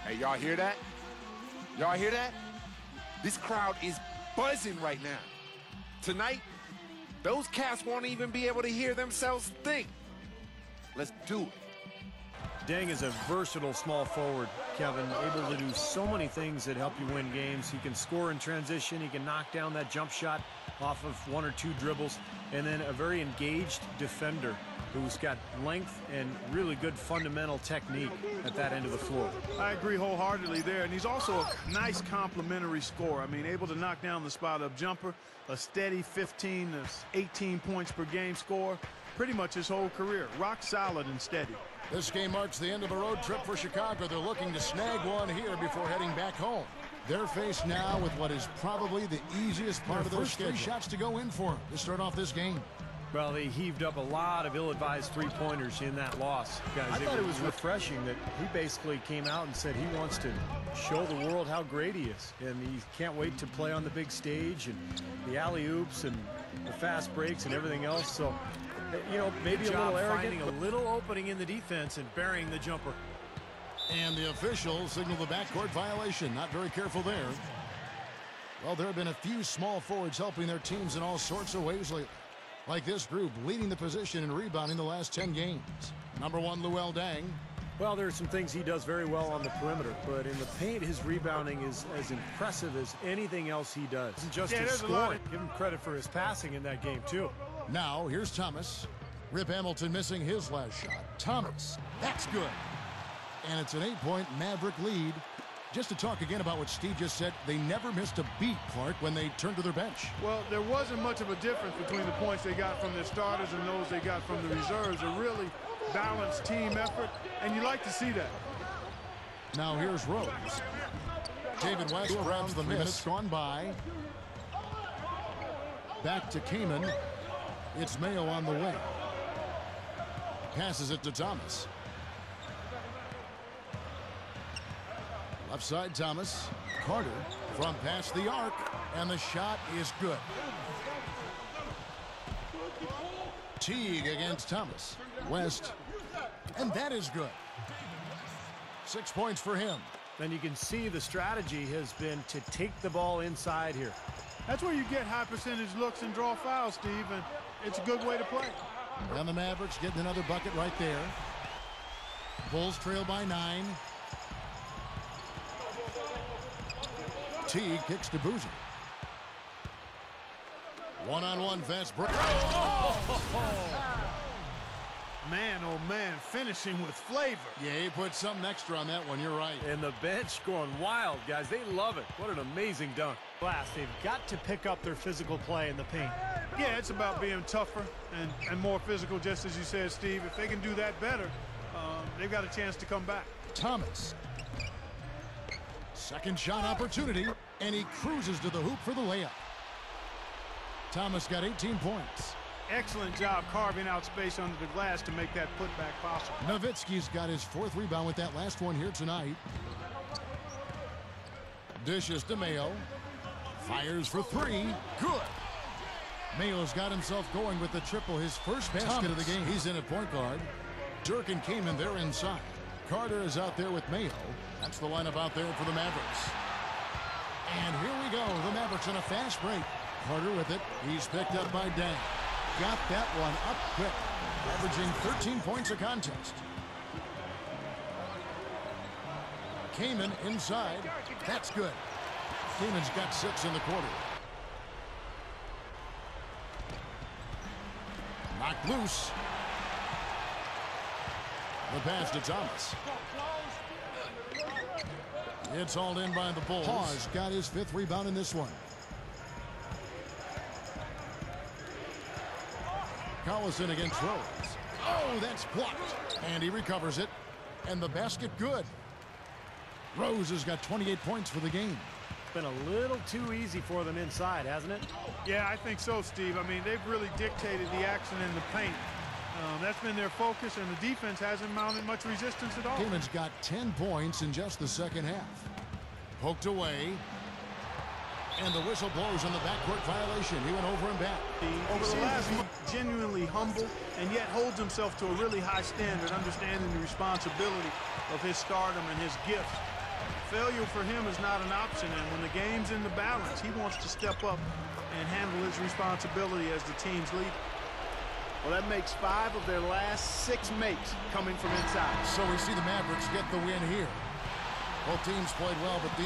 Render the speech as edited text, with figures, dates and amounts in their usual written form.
Hey, y'all hear that? Y'all hear that? This crowd is buzzing right now. Tonight, those cats won't even be able to hear themselves think. Let's do it. Deng is a versatile small forward, Kevin, able to do so many things that help you win games. He can score in transition. He can knock down that jump shot off of 1 or 2 dribbles. And then a very engaged defender who's got length and really good fundamental technique at that end of the floor. I agree wholeheartedly there. And he's also a nice complementary scorer. I mean, able to knock down the spot-up jumper, a steady 15 to 18 points per game score, pretty much his whole career. Rock solid and steady. This game marks the end of the road trip for Chicago. They're looking to snag one here before heading back home. They're faced now with what is probably the easiest part of their schedule. 3 shots to go in for them to start off this game. Well, they heaved up a lot of ill-advised three-pointers in that loss. Guys, I thought it was refreshing that he basically came out and said he wants to show the world how great he is. And he can't wait to play on the big stage and the alley-oops and the fast breaks and everything else. So, you know, maybe a little arrogant. Finding a little opening in the defense and burying the jumper. And the official signaled the backcourt violation. Not very careful there. Well, there have been a few small forwards helping their teams in all sorts of ways lately. Like this group leading the position and rebounding the last 10 games. Number 1, Luol Deng. Well, there are some things he does very well on the perimeter, but in the paint, his rebounding is as impressive as anything else he does. It's just his scoring. Give him credit for his passing in that game, too. Now, here's Thomas. Rip Hamilton missing his last shot. Thomas, that's good. And it's an 8-point Maverick lead. Just to talk again about what Steve just said, they never missed a beat, Clark, when they turned to their bench. Well, there wasn't much of a difference between the points they got from their starters and those they got from the reserves. A really balanced team effort, and you like to see that. Now here's Rose. David West grabs the miss. Minutes gone by. Back to Kaman. It's Mayo on the way. Passes it to Thomas. Left side, Thomas. Carter from past the arc, and the shot is good. Teague against Thomas. West, and that is good. 6 points for him. And you can see the strategy has been to take the ball inside here. That's where you get high percentage looks and draw fouls, Steve, and it's a good way to play. And the Mavericks getting another bucket right there. Bulls trail by 9. Teague kicks to Boozer. One-on-one fast break. Man, oh man, finishing with flavor. Yeah, he put something extra on that one. You're right. And the bench going wild, guys. They love it. What an amazing dunk. They've got to pick up their physical play in the paint. Yeah, it's about being tougher and more physical, just as you said, Steve. If they can do that better, they've got a chance to come back. Thomas. Second shot opportunity, and he cruises to the hoop for the layup. Thomas got 18 points. Excellent job carving out space under the glass to make that putback possible. Nowitzki's got his 4th rebound with that last one here tonight. Dishes to Mayo. Fires for 3. Good. Mayo's got himself going with the triple, his first basket of the game. He's in at point guard. Dirk and Kaman, they're inside. Carter is out there with Mayo. That's the lineup out there for the Mavericks. And here we go. The Mavericks in a fast break. Carter with it. He's picked up by Deng. Got that one up quick. Averaging 13 points a contest. Kaman inside. That's good. Kaman's got 6 in the quarter. Knocked loose. The pass to Thomas. It's hauled in by the Bulls. Hawes got his 5th rebound in this one. Collison against Rose. Oh, that's blocked. And he recovers it. And the basket good. Rose has got 28 points for the game. Been a little too easy for them inside, hasn't it? Yeah, I think so, Steve. I mean, they've really dictated the action in the paint. That's been their focus, and the defense hasn't mounted much resistance at all. Kaman's got 10 points in just the second half. Poked away. And the whistle blows on the backcourt violation. He went over and back. Over the last month, genuinely humble and yet holds himself to a really high standard, understanding the responsibility of his stardom and his gifts. Failure for him is not an option, and when the game's in the balance, he wants to step up and handle his responsibility as the team's leader. Well, that makes 5 of their last 6 makes coming from inside. So we see the Mavericks get the win here. Both teams played well, but